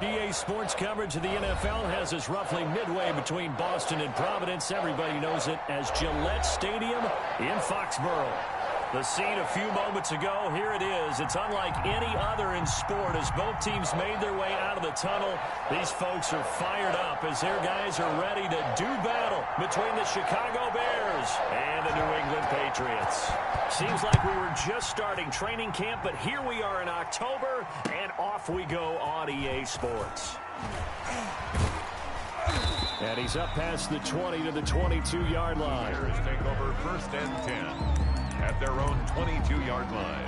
EA Sports coverage of the NFL has us roughly midway between Boston and Providence. Everybody knows it as Gillette Stadium in Foxborough. The scene a few moments ago, here it is. It's unlike any other in sport as both teams made their way out of the tunnel. These folks are fired up as their guys are ready to do battle between the Chicago Bears and the New England Patriots. Seems like we were just starting training camp, but here we are in October, and off we go on EA Sports. And he's up past the 20 to the 22-yard line. Bears take over 1st and 10. At their own 22-yard line.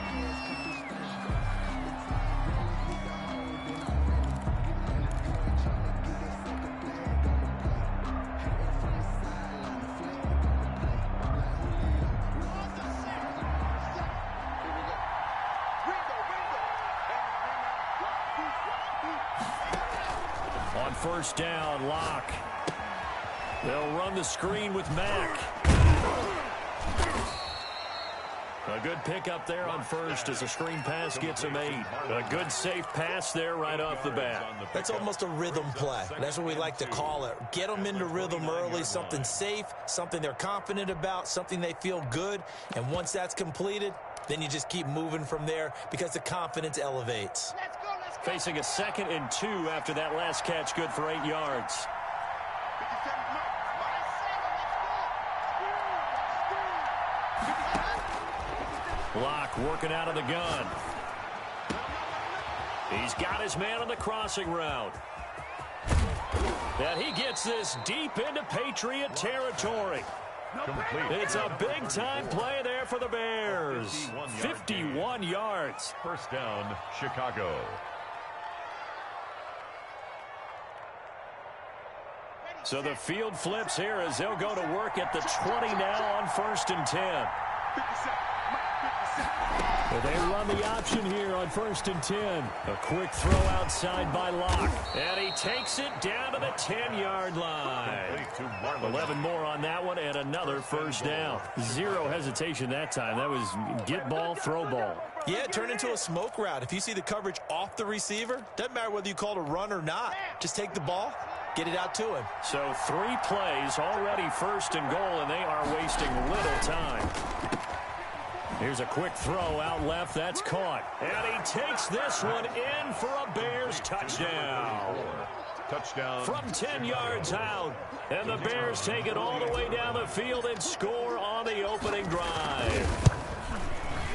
On 1st down, Locke. They'll run the screen with Mack. A good pickup there on 1st as a screen pass gets him 8. A good safe pass there right off the bat. That's almost a rhythm play. That's what we like to call it. Get them into rhythm early, something safe, something they're confident about, something they feel good. And once that's completed, then you just keep moving from there because the confidence elevates. Facing a 2nd and 2 after that last catch, good for 8 yards. Locke working out of the gun. He's got his man on the crossing route. And he gets this deep into Patriot territory. Complete. It's a big-time play there for the Bears. 51 yards. 1st down, Chicago. So the field flips here as they'll go to work at the 20 now on 1st and 10. But they run the option here on 1st and 10. A quick throw outside by Locke. And he takes it down to the 10-yard line. 11 more on that one and another 1st down. Zero hesitation that time. That was get ball, throw ball. Yeah, it turned into a smoke route. If you see the coverage off the receiver, doesn't matter whether you call it a run or not. Just take the ball, get it out to him. So 3 plays already 1st and goal, and they are wasting little time. Here's a quick throw out left. That's caught. And he takes this one in for a Bears touchdown. Touchdown. From 10 yards out. And the Bears take it all the way down the field and score on the opening drive.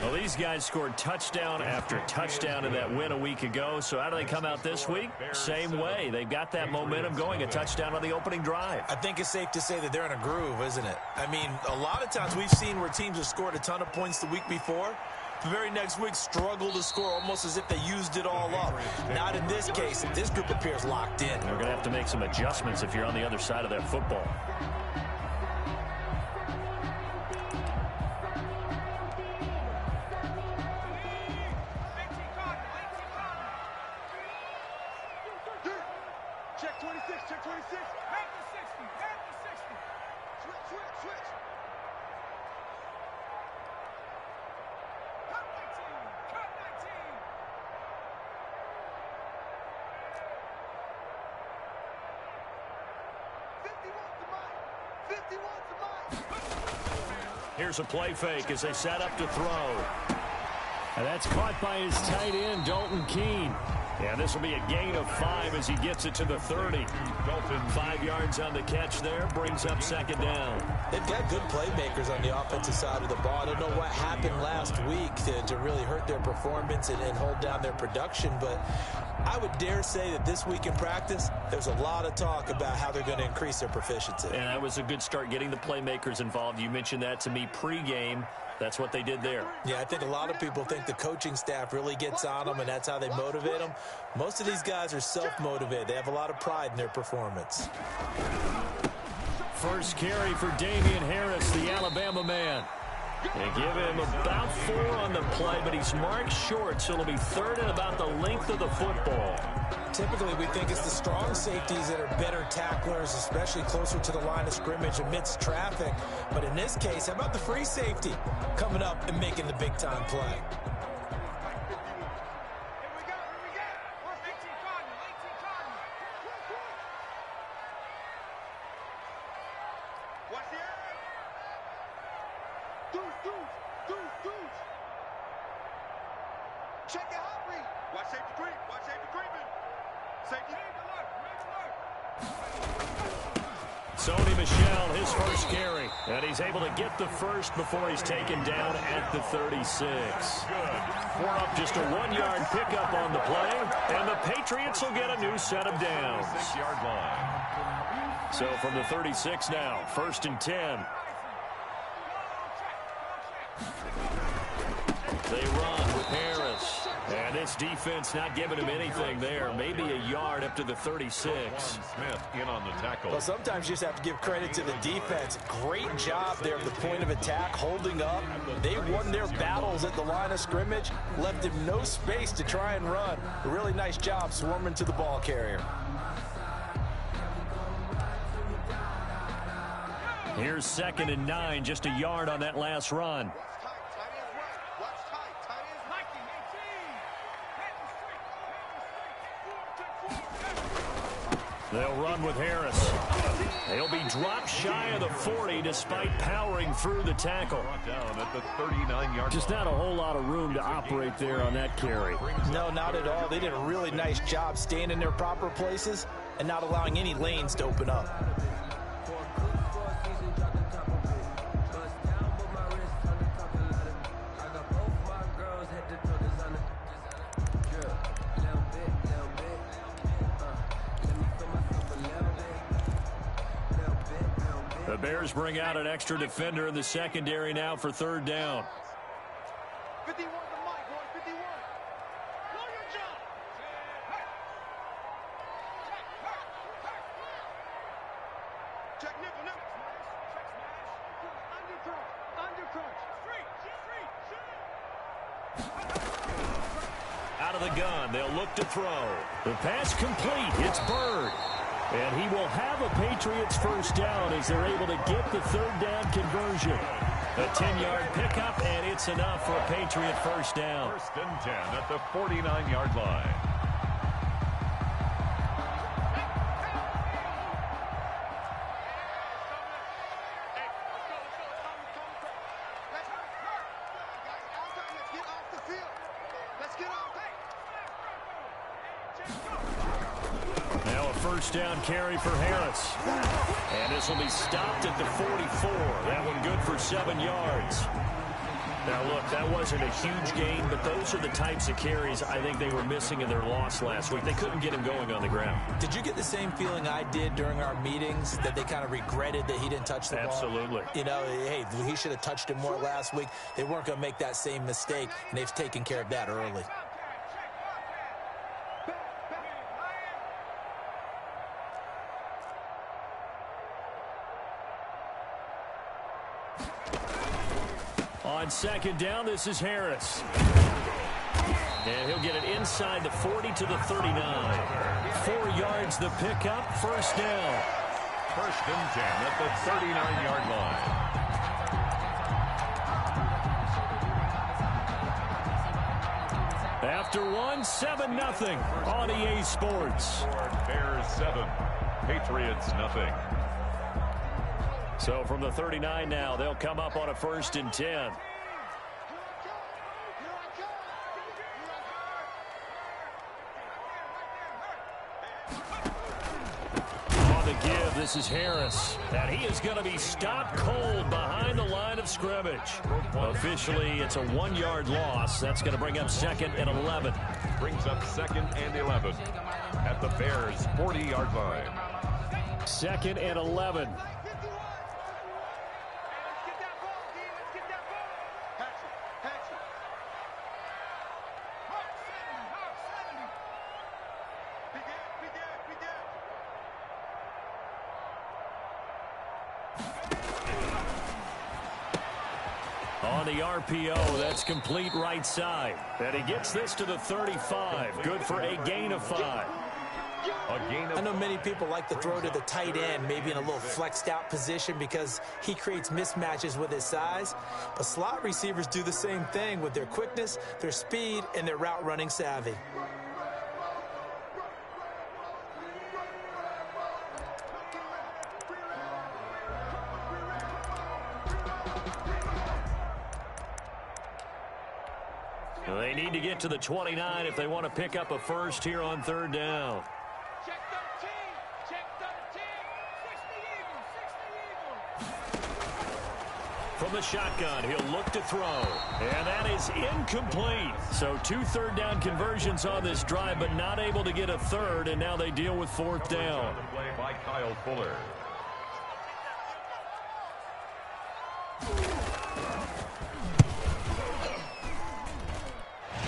Well, these guys scored touchdown after touchdown in that win a week ago. So how do they come out this week? Same way. They've got that momentum going, a touchdown on the opening drive. I think it's safe to say that they're in a groove, isn't it? I mean, a lot of times we've seen where teams have scored a ton of points the week before. The very next week struggle to score almost as if they used it all up. Not in this case. This group appears locked in. They're going to have to make some adjustments if you're on the other side of that football. Check 26, check 26. Head to 60, head to 60. Switch, switch, switch. Cut 19, cut 19. Here's a play fake as they set up to throw. And that's caught by his tight end, Dalton Keene. And this will be a gain of 5 as he gets it to the 30. Dalton 5 yards on the catch there, brings up 2nd down. They've got good playmakers on the offensive side of the ball. I don't know what happened last week to really hurt their performance and hold down their production, but I would dare say that this week in practice, there's a lot of talk about how they're going to increase their proficiency. And that was a good start getting the playmakers involved. You mentioned that to me pregame. That's what they did there. Yeah, I think a lot of people think the coaching staff really gets on them, and that's how they motivate them. Most of these guys are self-motivated. They have a lot of pride in their performance. First carry for Damian Harris, the Alabama man. They give him about 4 on the play, but he's marked short, so it'll be 3rd and about the length of the football. Typically, we think it's the strong safeties that are better tacklers, especially closer to the line of scrimmage amidst traffic. But in this case, how about the free safety coming up and making the big-time play? Check your hot read. Watch safety creep. Watch safety creeping. Safety. Sony Michel, his first carry. And he's able to get the first before he's taken down at the 36. Good. Just a 1-yard pickup on the play. And the Patriots will get a new set of downs. 6-yard line. So from the 36 now, 1st and 10. They run with Harris. And this defense not giving him anything there. Maybe a yard up to the 36. Smith in on the tackle. Well, sometimes you just have to give credit to the defense. Great job there at the point of attack, holding up. They won their battles at the line of scrimmage, left him no space to try and run. A really nice job swarming to the ball carrier. Here's 2nd and 9, just a yard on that last run. They'll run with Harris. They'll be dropped shy of the 40 despite powering through the tackle. Down at the 39-yard Just not a whole lot of room to operate there on that carry. No, not at all. They did a really nice job staying in their proper places and not allowing any lanes to open up. The Bears bring out an extra defender in the secondary now for 3rd down. 51 to Mike, boy, 51. Know your job. Check nipple, nipple. Undercrunch. Out of the gun, they'll look to throw. The pass complete. It's Bird. And he will have a Patriots first down as they're able to get the 3rd down conversion. A 10-yard pickup, and it's enough for a Patriot first down. 1st and 10 at the 49-yard line. First down carry for Harris. And this will be stopped at the 44. That one good for 7 yards. Now, look, that wasn't a huge gain, but those are the types of carries I think they were missing in their loss last week. They couldn't get him going on the ground. Did you get the same feeling I did during our meetings, that they kind of regretted that he didn't touch the ball? Absolutely. You know, hey, he should have touched it more last week. They weren't going to make that same mistake, and they've taken care of that early. On 2nd down, this is Harris. And he'll get it inside the 40 to the 39. 4 yards the pickup, first down. 1st and 10 at the 39-yard line. After one, 7-0 on EA Sports. Bears 7, Patriots nothing. So from the 39 now, they'll come up on a 1st and 10. On the give, this is Harris. And he is going to be stopped cold behind the line of scrimmage. Officially, it's a 1-yard loss. That's going to bring up 2nd and 11. Brings up 2nd and 11 at the Bears' 40-yard line. 2nd and 11. On the RPO, that's complete right side. And he gets this to the 35. Good for a gain of 5. I know many people like to throw to the tight end, maybe in a little flexed out position because he creates mismatches with his size. But slot receivers do the same thing with their quickness, their speed, and their route running savvy. They need to get to the 29 if they want to pick up a first here on third down. Check 13. Check 13. 60 Eagles. 60 Eagles. From the shotgun, he'll look to throw. And that is incomplete. So 2 third-down conversions on this drive, but not able to get a third, and now they deal with fourth down. The play by Kyle Fuller.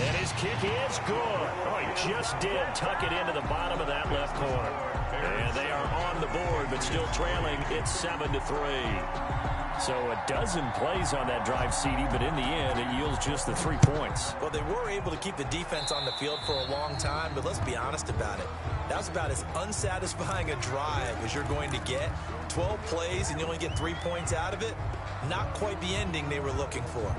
And his kick is good. Oh, he just did tuck it into the bottom of that left corner. And they are on the board, but still trailing. It's 7-3. So a dozen plays on that drive, CD, but in the end, it yields just the 3 points. Well, they were able to keep the defense on the field for a long time, but let's be honest about it. That was about as unsatisfying a drive as you're going to get. 12 plays and you only get 3 points out of it. Not quite the ending they were looking for.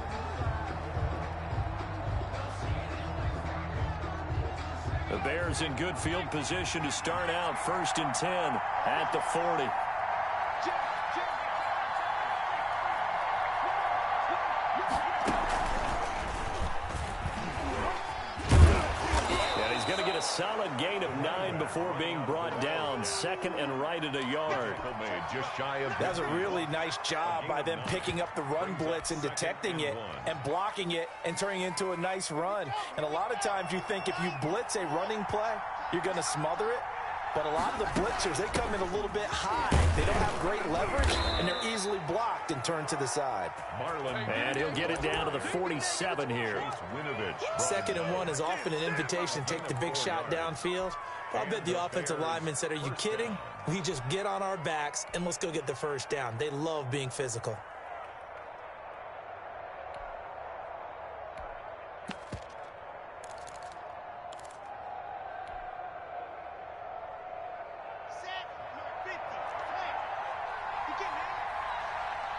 The Bears in good field position to start out 1st and 10 at the 40. And he's going to get a solid gain of 9 before being brought down. 2nd and right at a yard. Just shy of That's a really nice job by them picking up the run blitz and detecting it and blocking it and turning it into a nice run. And a lot of times you think if you blitz a running play, you're going to smother it. But a lot of the blitzers, they come in a little bit high. They don't have great leverage, and they're easily blocked and turned to the side. And he'll get it down to the 47 here. 2nd and 1 is often an invitation to take the big shot downfield. I bet the offensive lineman said, are you kidding? We just get on our backs and let's go get the first down. They love being physical. Set. Number 50. Flag. You getting that?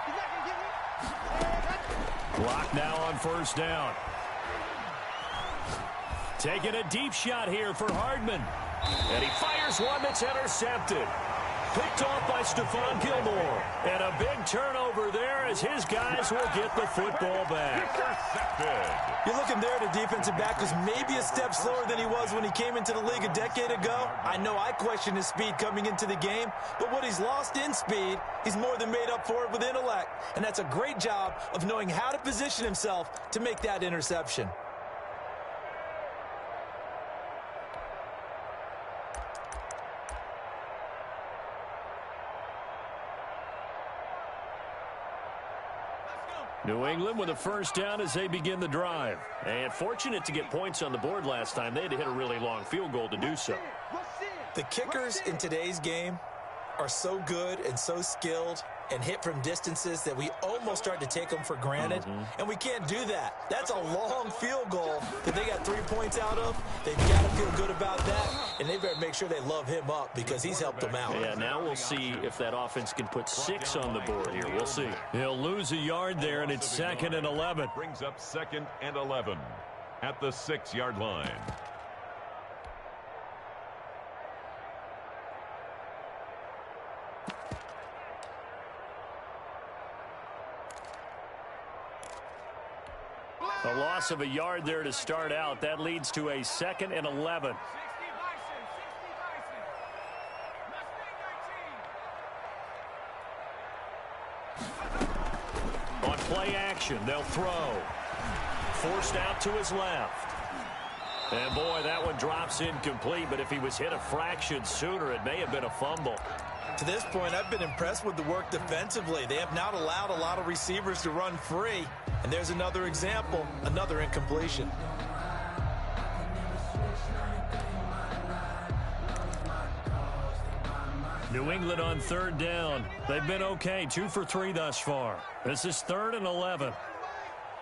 He's not going to get me. Clock now on 1st down. Taking a deep shot here for Hardman. And he fires one that's intercepted. Picked off by Stephon Gilmore. And a big turnover there as his guys will get the football back. You're looking there at a defensive back who's maybe a step slower than he was when he came into the league a decade ago. I know I questioned his speed coming into the game, but what he's lost in speed, he's more than made up for it with intellect. And that's a great job of knowing how to position himself to make that interception. New England with a first down as they begin the drive. And fortunate to get points on the board last time. They had to hit a really long field goal to do so. The kickers in today's game are so good and so skilled and hit from distances that we almost start to take them for granted. And we can't do that. That's a long field goal that they got 3 points out of. They've got to feel good about that, and they better make sure they love him up because he's helped them out. Yeah, now we'll see if that offense can put 6 on the board here. We'll see. He'll lose a yard there, and it's 2nd and 11. Brings up 2nd and 11 at the 6-yard line. A loss of a yard there to start out. That leads to a 2nd and 11. 60 Bison. 60 Bison. On play action, they'll throw. Forced out to his left. And boy, that one drops incomplete, but if he was hit a fraction sooner, it may have been a fumble. To this point, I've been impressed with the work defensively. They have not allowed a lot of receivers to run free. And there's another example, another incompletion. New England on 3rd down. They've been okay, 2 for 3 thus far. This is 3rd and 11.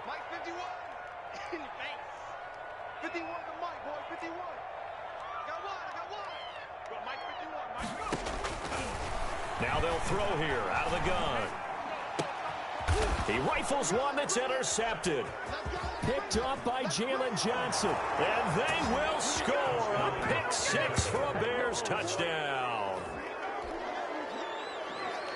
Mike 51. In your face. 51 to Mike, boy. 51. I got one. Go, Mike 51. Mike, go. Now they'll throw here out of the gun. He rifles one that's intercepted. Picked off by Jalen Johnson. And they will score a pick 6 for a Bears touchdown.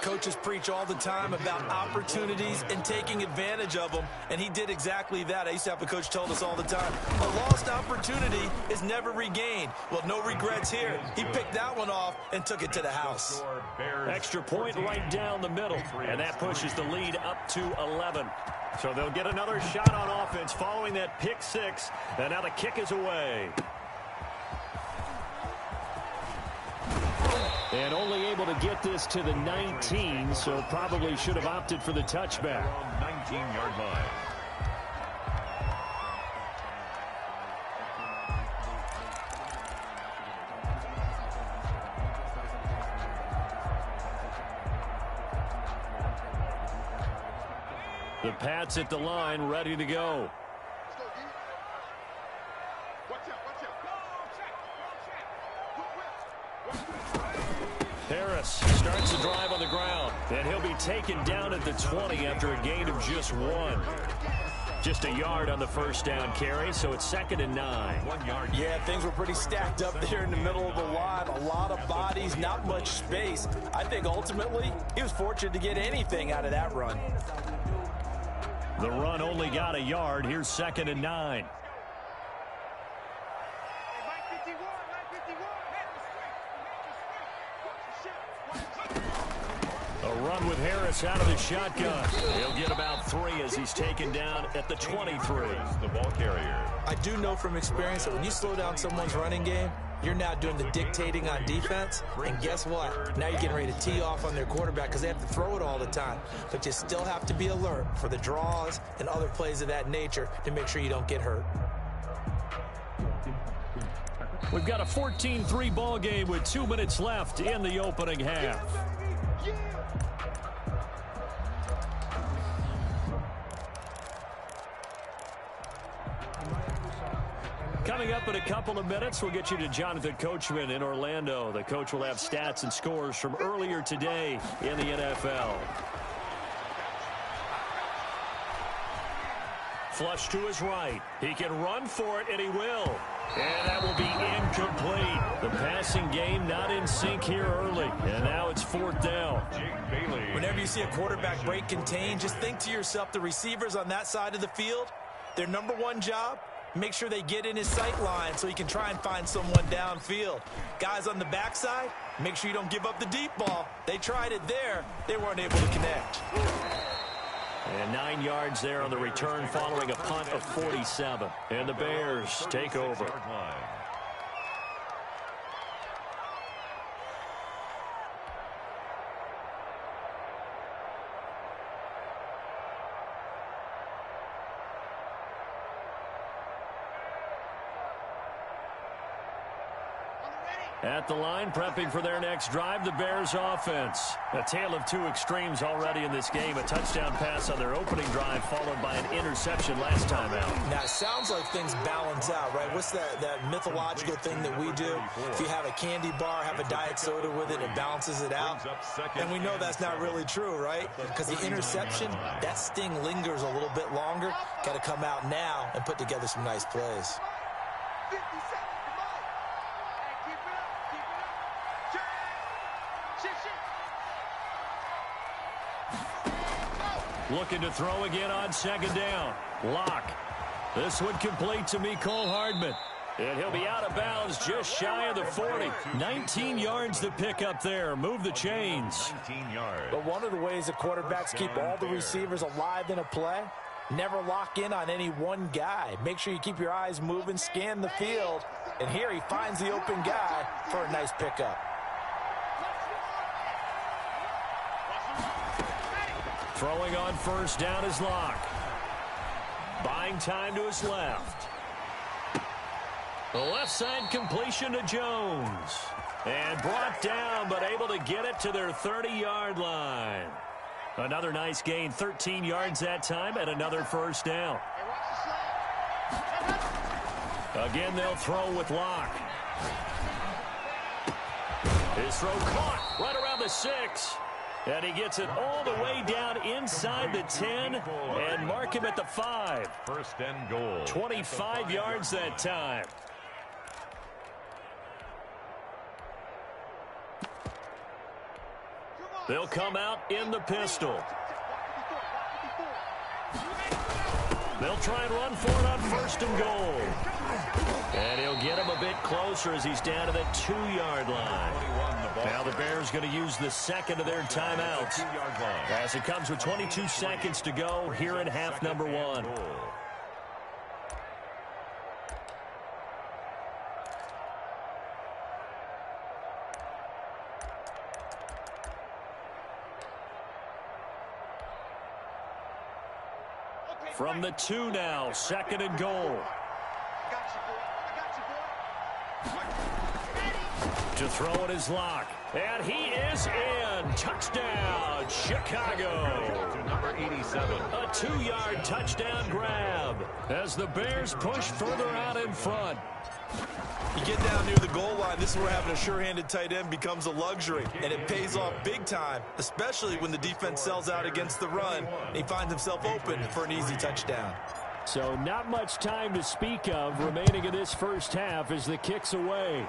coaches preach all the time about opportunities and taking advantage of them, and he did exactly that. I used to have a coach told us all the time, a lost opportunity is never regained. Well, no regrets here. He picked that one off and took it to the house. Extra point right down the middle, and that pushes the lead up to 11. So they'll get another shot on offense following that pick six, and now the kick is away. And only able to get this to the 19, so probably should have opted for the touchback. 19-yard line. The Pats at the line, ready to go. Harris starts the drive on the ground, and he'll be taken down at the 20 after a gain of just 1. Just a yard on the first down carry, so it's 2nd and 9. 1 yard. Yeah, things were pretty stacked up there in the middle of the line. A lot of bodies, not much space. I think ultimately he was fortunate to get anything out of that run. The run only got a yard. Here's 2nd and 9. A run with Harris out of the shotgun. He'll get about 3 as he's taken down at the 23. The ball carrier. I do know from experience that when you slow down someone's running game, you're now doing the dictating on defense. And guess what? Now you're getting ready to tee off on their quarterback because they have to throw it all the time. But you still have to be alert for the draws and other plays of that nature to make sure you don't get hurt. We've got a 14-3 ball game with 2 minutes left in the opening half. Coming up in a couple of minutes, we'll get you to Jonathan Coachman in Orlando. The coach will have stats and scores from earlier today in the NFL. Flush to his right. He can run for it, and he will. And that will be incomplete. The passing game not in sync here early. And now it's 4th down. Whenever you see a quarterback break contain, just think to yourself, the receivers on that side of the field, their number one job, make sure they get in his sight line so he can try and find someone downfield. Guys on the backside, make sure you don't give up the deep ball. They tried it there. They weren't able to connect. And 9 yards there on the return following a punt of 47. And the Bears take over. At the line, prepping for their next drive, the Bears offense. A tale of 2 extremes already in this game. A touchdown pass on their opening drive, followed by an interception last time out. Now, it sounds like things balance out, right? What's that mythological thing that we do? If you have a candy bar, have a diet soda with it, it balances it out. And we know that's not really true, right? Because the interception, that sting lingers a little bit longer. Got to come out now and put together some nice plays. Looking to throw again on 2nd down. Lock. This one complete to Mecole Hardman. And he'll be out of bounds just shy of the 40. 19 yards to pick up there. Move the chains. 19 yards. But one of the ways the quarterbacks keep all the receivers alive in a play, never lock in on any one guy. Make sure you keep your eyes moving, scan the field. And here he finds the open guy for a nice pickup. Throwing on 1st down is Lock. Buying time to his left. The left side completion to Jones. And brought down, but able to get it to their 30-yard line. Another nice gain, 13 yards that time, and another 1st down. Again, they'll throw with Lock. His throw caught right around the 6. And he gets it all the way down inside the 10 and mark him at the 5. 1st and goal. 25 yards that time. Come on. They'll come out in the pistol. They'll try and run for it on 1st and goal. And he'll get him a bit closer as he's down to the 2-yard line. Now the Bears going to use the second of their timeouts as it comes with 22 seconds to go here in half number 1. From the 2 now, 2nd and goal. To throw it is Locke. And he is in. Touchdown, Chicago. To number 87. A 2-yard touchdown grab as the Bears push further out in front. You get down near the goal line, this is where having a sure-handed tight end becomes a luxury, and it pays off big time, especially when the defense sells out against the run, and he finds himself open for an easy touchdown. So not much time to speak of remaining in this first half as the kick's away.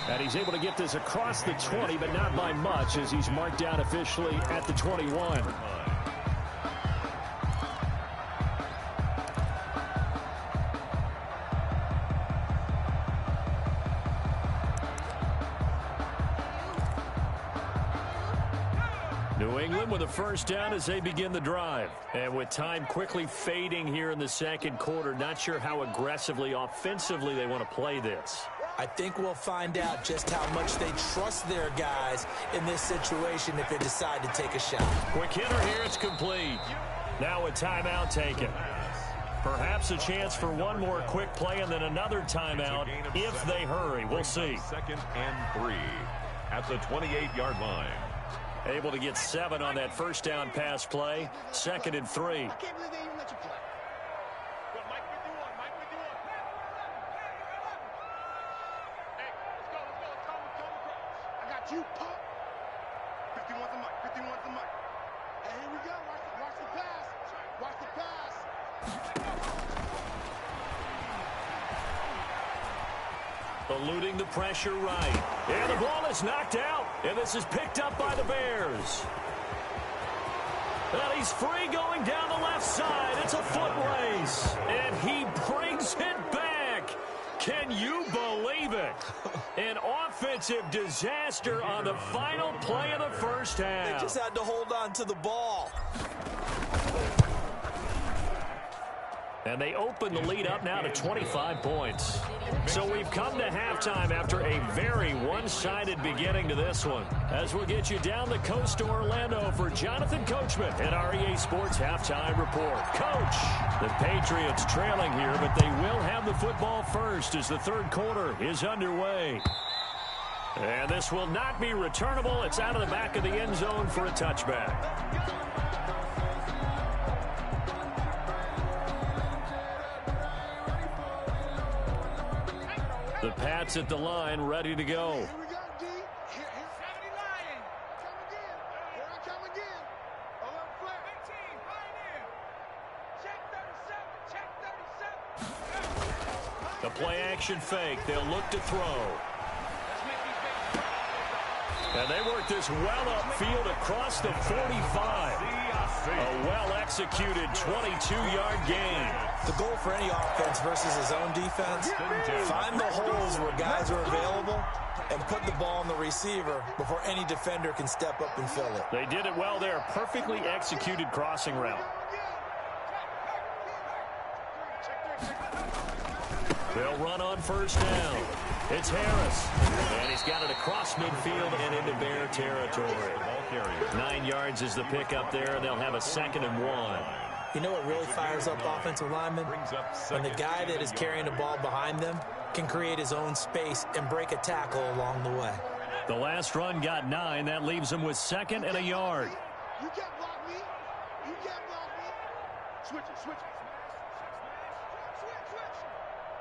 And he's able to get this across the 20, but not by much as he's marked down officially at the 21. New England with a first down as they begin the drive. And with time quickly fading here in the second quarter, not sure how aggressively, offensively they want to play this. I think we'll find out just how much they trust their guys in this situation if they decide to take a shot. Quick hitter here, it's complete. Now a timeout taken. Perhaps a chance for one more quick play and then another timeout if they hurry. We'll see. 2nd and 3 at the 28-yard line. Able to get 7 on that first down pass play. 2nd and 3. I can't believe they even let you play. Yo, Mike 51, Mike 51. Hey, let's go, come across. I got you, pump. 51's the mic, 51's the mic. Hey, here we go, watch the pass. Watch the pass. Eluding the pressure right. And the ball is knocked out. And this is picked up by the Bears. And he's free going down the left side. It's a foot race. And he brings it back. Can you believe it? An offensive disaster on the final play of the first half. They just had to hold on to the ball. And they open the lead up now to 25 points. So we've come to halftime after a very one-sided beginning to this one. As we'll get you down the coast to Orlando for Jonathan Coachman at our EA Sports Halftime Report. Coach, the Patriots trailing here, but they will have the football first as the third quarter is underway. And this will not be returnable. It's out of the back of the end zone for a touchback. The Pats at the line, ready to go. Here we go, D. Here, 70 Lion. Come again. Here I come again. A little flare. 18, Pioneer. Check 37, check 37. The play action fake. They'll look to throw. And they work this well upfield across the 45. A well-executed 22-yard gain. The goal for any offense versus his own defense, find the holes where guys are available and put the ball on the receiver before any defender can step up and fill it. They did it well there. Perfectly executed crossing route. They'll run on first down. It's Harris. And he's got it across midfield and into Bear territory. 9 yards is the pickup there. They'll have a 2nd and 1. You know what really fires up offensive linemen? When the guy that is carrying the ball behind them can create his own space and break a tackle along the way. The last run got 9. That leaves them with 2nd and a yard. You can't block me. You can't block me. Switch it, switch it.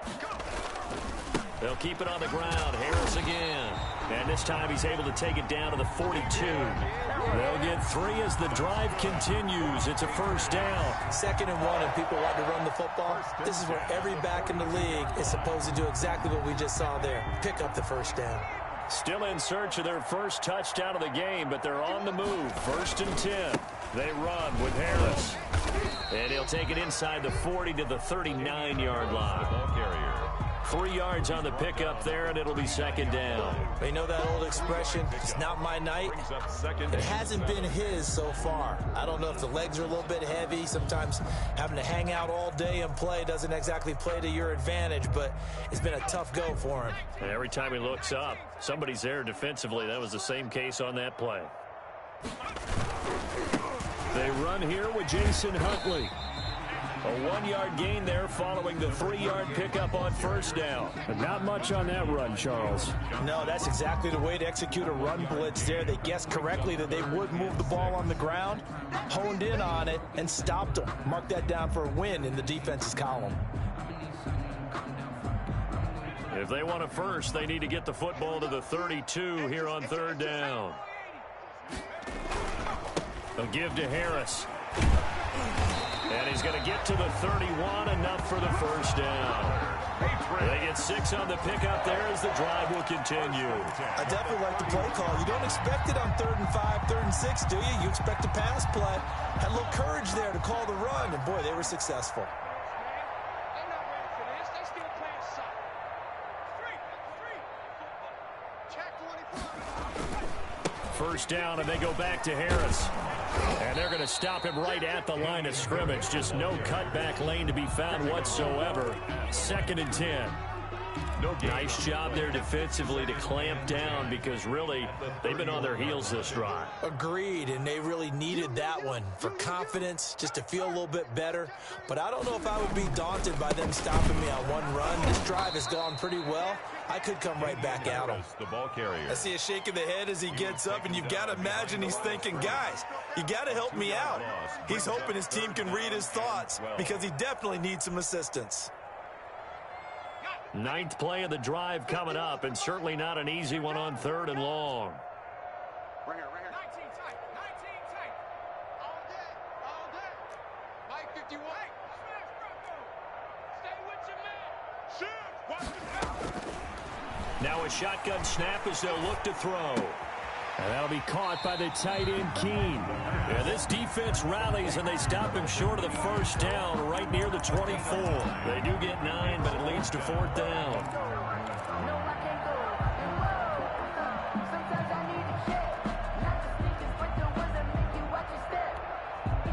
Switch. Go. They'll keep it on the ground. Harris again. And this time he's able to take it down to the 42. They'll get 3 as the drive continues. It's a first down. 2nd and 1, and people want to run the football. This is where every back in the league is supposed to do exactly what we just saw there. Pick up the first down. Still in search of their first touchdown of the game, but they're on the move. 1st and 10. They run with Harris. And he'll take it inside the 40 to the 39-yard line. Ball carrier. 3 yards on the pickup there, and it'll be 2nd down. They know that old expression, it's not my night. It hasn't been his so far. I don't know if the legs are a little bit heavy. Sometimes having to hang out all day and play doesn't exactly play to your advantage, but it's been a tough go for him. And every time he looks up, somebody's there defensively. That was the same case on that play. They run here with Jason Huntley. A 1-yard gain there following the 3-yard pickup on first down. But not much on that run, Charles. No, that's exactly the way to execute a run blitz there. They guessed correctly that they would move the ball on the ground, honed in on it, and stopped them. Mark that down for a win in the defense's column. If they want a first, they need to get the football to the 32 here on 3rd down. They'll give to Harris. And he's going to get to the 31, enough for the first down. They get 6 on the pickup there as the drive will continue. I definitely like the play call. You don't expect it on 3rd and 5, 3rd and 6, do you? You expect a pass play. Had a little courage there to call the run, and boy, they were successful. They're not ready for this. They still playing suck. Check 24. First down, and they go back to Harris. And they're going to stop him right at the line of scrimmage. Just no cutback lane to be found whatsoever. 2nd and 10. Nice job there defensively to clamp down, because really they've been on their heels this drive. Agreed, and they really needed that one for confidence, just to feel a little bit better. But I don't know if I would be daunted by them stopping me on one run. This drive has gone pretty well. I could come right back at him. The ball carrier. I see a shake of the head as he gets up, and you've got to imagine he's thinking, guys, you got to help me out. He's hoping his team can read his thoughts, because he definitely needs some assistance. 9th play of the drive coming up, and certainly not an easy one on 3rd and long. Right here. 19 tight. All day. Mike 51. Stay with your man. Shoot. Watch the back. Now a shotgun snap as they'll look to throw. And that'll be caught by the tight end, Keene. Yeah, this defense rallies, and they stop him short of the first down right near the 24. They do get 9, but it leads to 4th down.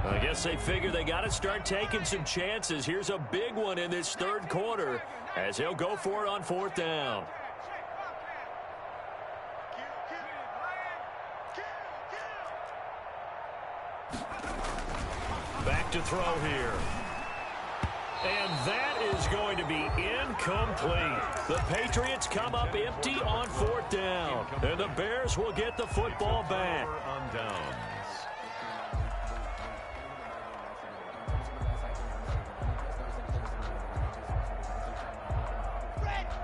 I guess they figure they got to start taking some chances. Here's a big one in this 3rd quarter as he'll go for it on 4th down. Back to throw here. And that is going to be incomplete. The Patriots come up empty on 4th down. And the Bears will get the football back. On downs.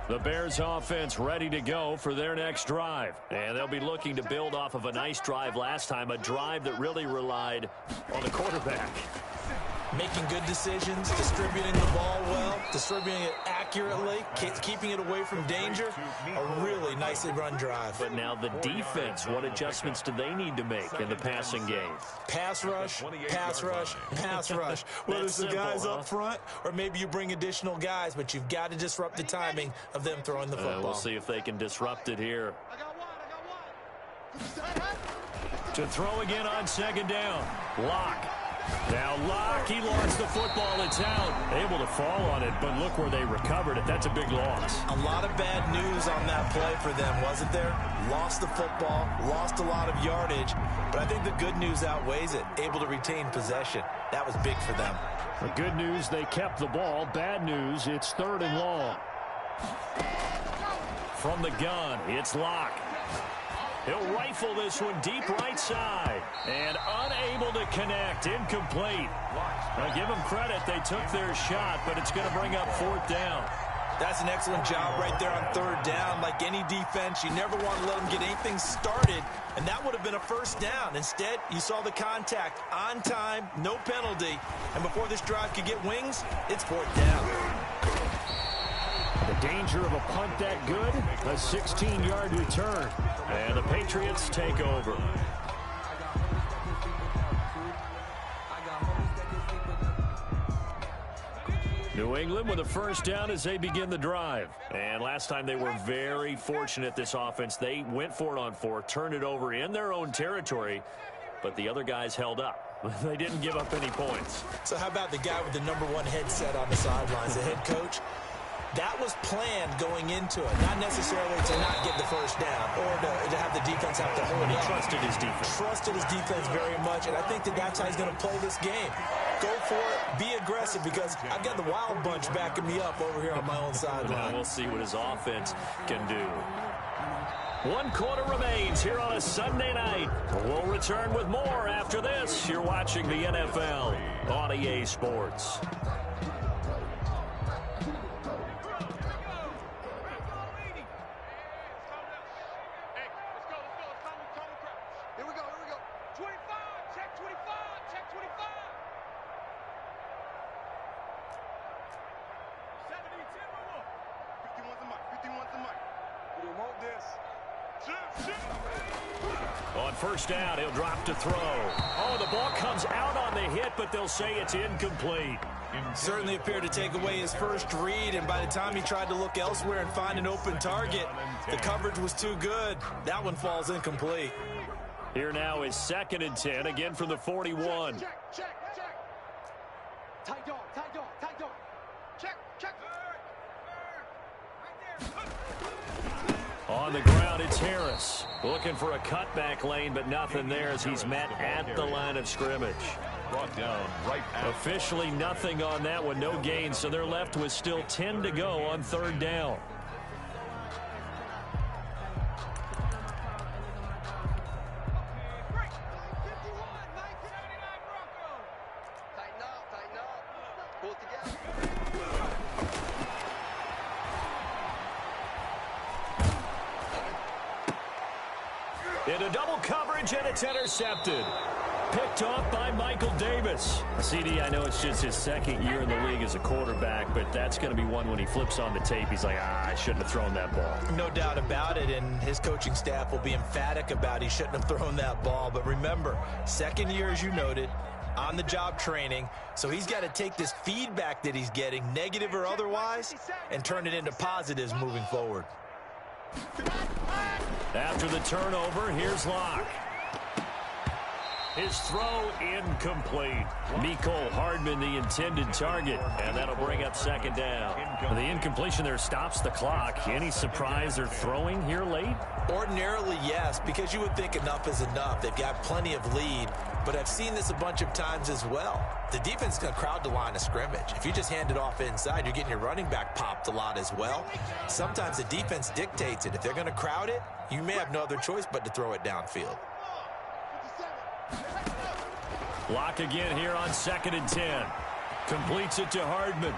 The Bears offense ready to go for their next drive. And they'll be looking to build off of a nice drive last time, a drive that really relied on the quarterback. Making good decisions, distributing the ball well, distributing it accurately, keeping it away from danger. A really nicely run drive. But now the defense, what adjustments do they need to make in the passing game? Pass rush, pass rush, pass rush. Whether it's the guys up front or maybe you bring additional guys, but you've got to disrupt the timing of them throwing the football. We'll see if they can disrupt it here. I got one. To throw again on 2nd down. Locke. Now Locke, he lost the football. It's out. Able to fall on it, but look where they recovered it. That's a big loss. A lot of bad news on that play for them, wasn't there? Lost the football, lost a lot of yardage, but I think the good news outweighs it. Able to retain possession. That was big for them. The good news, they kept the ball. Bad news, it's 3rd and long. From the gun, it's Locke. He'll rifle this one deep right side. And unable to connect. Incomplete. Now give them credit. They took their shot, but it's going to bring up 4th down. That's an excellent job right there on third down. Like any defense, you never want to let them get anything started, and that would have been a first down. Instead, you saw the contact on time, no penalty, and before this drive could get wings, it's fourth down. The danger of a punt that good, a 16-yard return. And the Patriots take over. New England with a first down as they begin the drive. And last time they were very fortunate, this offense. They went for it on 4, turned it over in their own territory, but the other guys held up. They didn't give up any points. So how about the guy with the #1 headset on the sidelines, the head coach? That was planned going into it, not necessarily to not get the first down or to have the defense have to hold it. He trusted his defense. Trusted his defense very much, and I think that's how he's going to play this game. Go for it, be aggressive, because I've got the wild bunch backing me up over here on my own sideline. We'll see what his offense can do. 1 quarter remains here on a Sunday night. We'll return with more after this. You're watching the NFL on EA Sports. On first down, he'll drop to throw. Oh, the ball comes out on the hit, but they'll say it's incomplete. Certainly appeared to take away his first read, and by the time he tried to look elsewhere and find an open target, the coverage was too good. That one falls incomplete. Here now is 2nd and 10, again from the 41. Check. Tight dog. Check. On the ground, it's Harris. Looking for a cutback lane, but nothing there as he's met at the line of scrimmage. Brought down right at Officially nothing on that one, no gain, so they're left with still 10 to go on 3rd down. Tighten up. Pull it together. Into double coverage, and it's intercepted. Picked off by Michael Davis. CD, I know it's just his 2nd year in the league as a quarterback, but that's going to be one when he flips on the tape. He's like, I shouldn't have thrown that ball. No doubt about it, and his coaching staff will be emphatic about he shouldn't have thrown that ball. But remember, 2nd year, as you noted, on-the-job training, so he's got to take this feedback that he's getting, negative or otherwise, and turn it into positives moving forward. After the turnover, here's Locke. His throw incomplete. Mecole Hardman, the intended target, and that'll bring up 2nd down. The incompletion there stops the clock. Any surprise they're throwing here late? Ordinarily, yes, because you would think enough is enough. They've got plenty of lead, but I've seen this a bunch of times as well. The defense is going to crowd the line of scrimmage. If you just hand it off inside, you're getting your running back popped a lot as well. Sometimes the defense dictates it. If they're going to crowd it, you may have no other choice but to throw it downfield. Locke again here on 2nd and 10. Completes it to Hardman.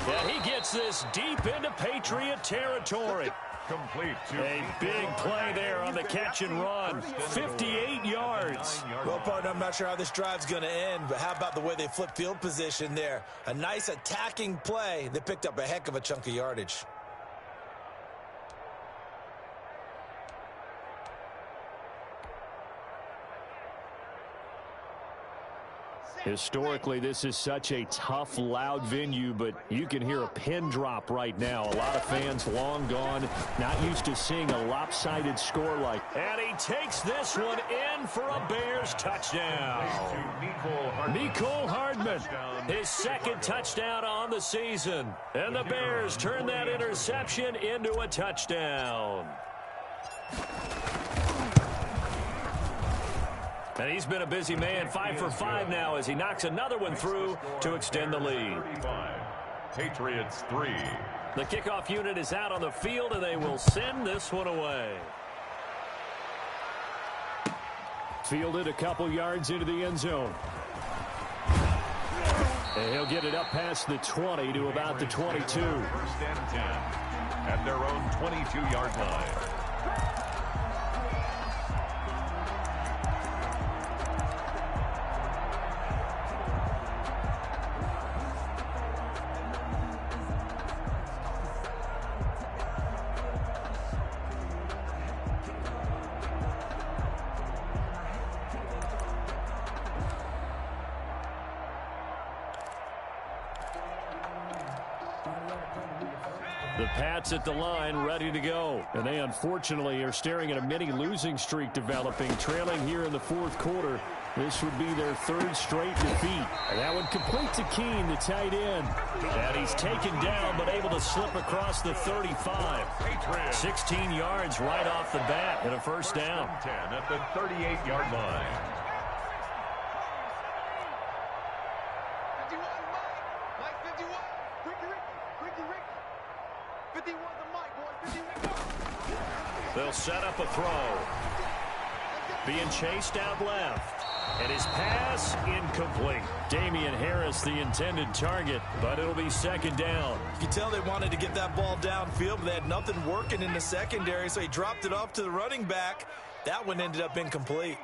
And he gets this deep into Patriot territory. complete to a big play there on the catch and run. 58 yards. Well, partner, I'm not sure how this drive's going to end, but how about the way they flip field position there? A nice attacking play. They picked up a heck of a chunk of yardage. Historically, this is such a tough, loud venue, but you can hear a pin drop right now. A lot of fans long gone, not used to seeing a lopsided score like that. And he takes this one in for a Bears touchdown. Mecole Hardman, his second touchdown on the season. And the Bears turn that interception into a touchdown. And he's been a busy man, 5 for 5 now as he knocks another one through to extend the lead. Patriots 3. The kickoff unit is out on the field, and they will send this one away. Fielded a couple yards into the end zone. And he'll get it up past the 20 to about the 22. First and 10 at their own 22-yard line. The Pats at the line, ready to go. And they unfortunately are staring at a mini losing streak developing, trailing here in the fourth quarter. This would be their third straight defeat. And that would complete to Keene, the tight end. And he's taken down, but able to slip across the 35. 16 yards right off the bat and a first down. 10 at the 38-yard line. 51, Mike 51. Ricky. 51 the Mike, boy. 51. They'll set up a throw. Being chased out left. And his pass incomplete. Damian Harris, the intended target, but it'll be second down. You can tell they wanted to get that ball downfield, but they had nothing working in the secondary, so he dropped it off to the running back. That one ended up incomplete.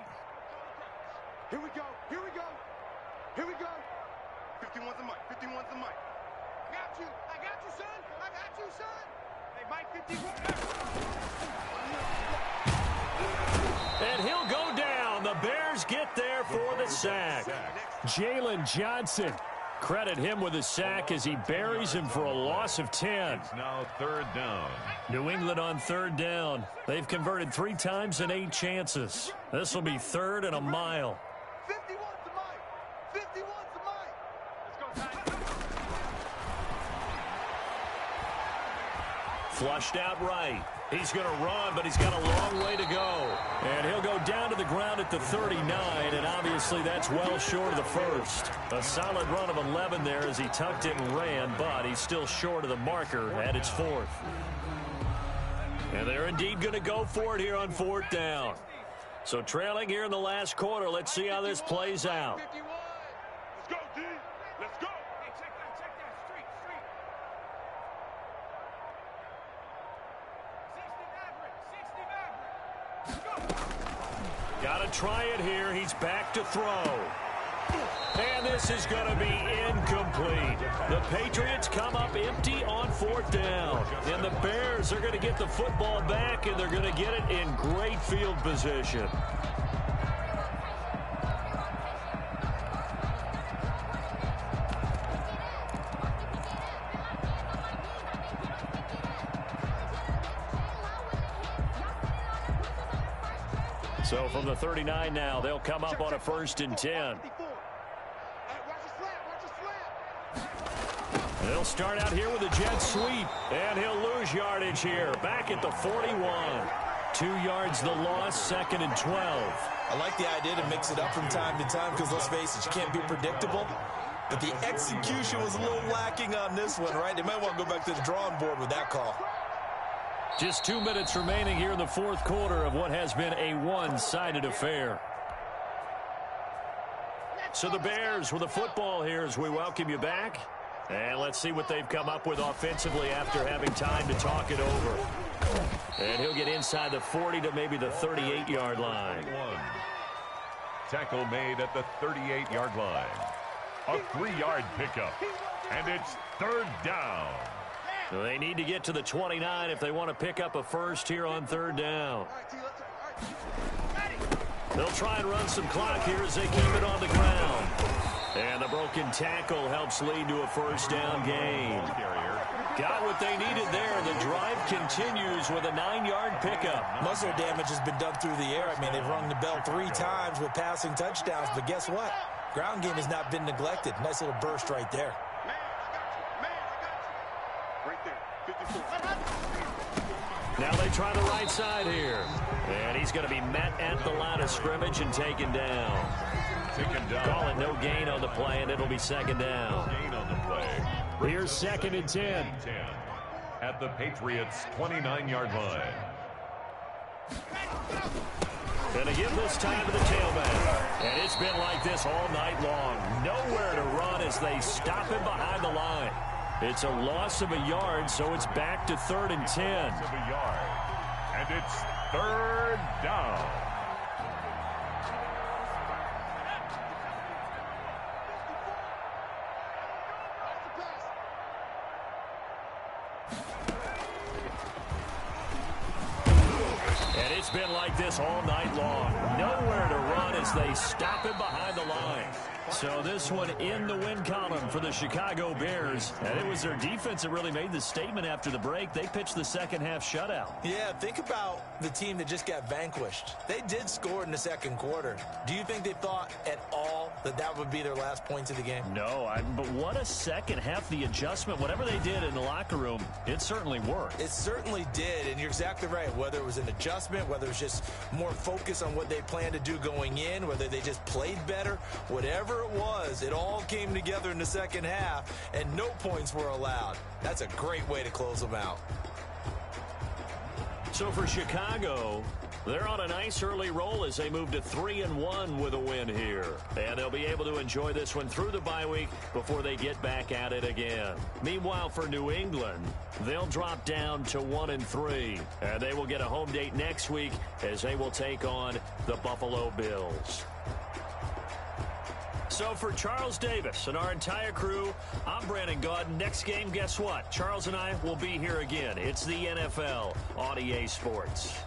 Here we go. 51's the Mike. 51's the Mike. I got you, son. Hey, Mike 51. And he'll go down. The Bears get there for the sack. Jalen Johnson. Credit him with a sack as he buries him for a loss of 10. It's now third down. New England on third down. They've converted 3 times in 8 chances. This will be third and a mile. 51's the Mike. 51's the Mike. Let's go, Ty. Flushed out right. He's going to run, but he's got a long way to go. And he'll go down to the ground at the 39, and obviously that's well short of the first. A solid run of 11 there as he tucked it and ran, but he's still short of the marker at its 4th. And they're indeed going to go for it here on 4th down. So trailing here in the last quarter, let's see how this plays out. 51. Let's go, D. Let's go. Hey, check that. Street. 60 Maverick. Got to try it here. He's back to throw. And this is going to be incomplete. The Patriots come up empty on 4th down. And the Bears are going to get the football back, and they're going to get it in great field position. So from the 39 now, they'll come up on a 1st and 10. They'll start out here with a jet sweep, and he'll lose yardage here. Back at the 41. 2 yards the loss, 2nd and 12. I like the idea to mix it up from time to time because, let's face it, you can't be predictable. But the execution was a little lacking on this one, right? They might want to go back to the drawing board with that call. Just 2 minutes remaining here in the 4th quarter of what has been a one-sided affair. So the Bears with the football here as we welcome you back. And let's see what they've come up with offensively after having time to talk it over. And he'll get inside the 40 to maybe the 38-yard line. Tackle made at the 38-yard line. A 3-yard pickup. And it's third down. So they need to get to the 29 if they want to pick up a first here on 3rd down. They'll try and run some clock here as they keep it on the ground. And the broken tackle helps lead to a 1st down gain. Got what they needed there. The drive continues with a 9-yard pickup. Most of their damage has been done through the air. I mean, they've rung the bell 3 times with passing touchdowns, but guess what? Ground game has not been neglected. Nice little burst right there. Now they try the right side here. And he's going to be met at the line of scrimmage and taken down. Call it no gain on the play, and it'll be 2nd down. Gain on the play. Here's 2nd and 10. At the Patriots' 29-yard line. And to give this time to the tailback. And it's been like this all night long. Nowhere to run as they stop him behind the line. It's a loss of a yard, so it's back to 3rd and 10. Loss of a yard. And it's 3rd down. And it's been like this all night long. Nowhere to run as they stop him behind the line. So this one in the win column for the Chicago Bears. And it was their defense that really made the statement after the break. They pitched the second half shutout. Yeah, think about the team that just got vanquished. They did score in the second quarter. Do you think they thought at all that that would be their last points of the game? No, but what a second half. The adjustment, whatever they did in the locker room, it certainly worked. It certainly did, and you're exactly right. Whether it was an adjustment, whether it was just more focus on what they planned to do going in, whether they just played better, whatever it was, it all came together in the second half, and no points were allowed. That's a great way to close them out. So for Chicago, they're on a nice early roll as they move to 3-1 with a win here. And they'll be able to enjoy this one through the bye week before they get back at it again. Meanwhile, for New England, they'll drop down to 1-3. And they will get a home date next week as they will take on the Buffalo Bills. So for Charles Davis and our entire crew, I'm Brandon Gaudin. Next game, guess what? Charles and I will be here again. It's the NFL on EA Sports.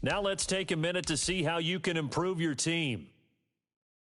Now let's take a minute to see how you can improve your team.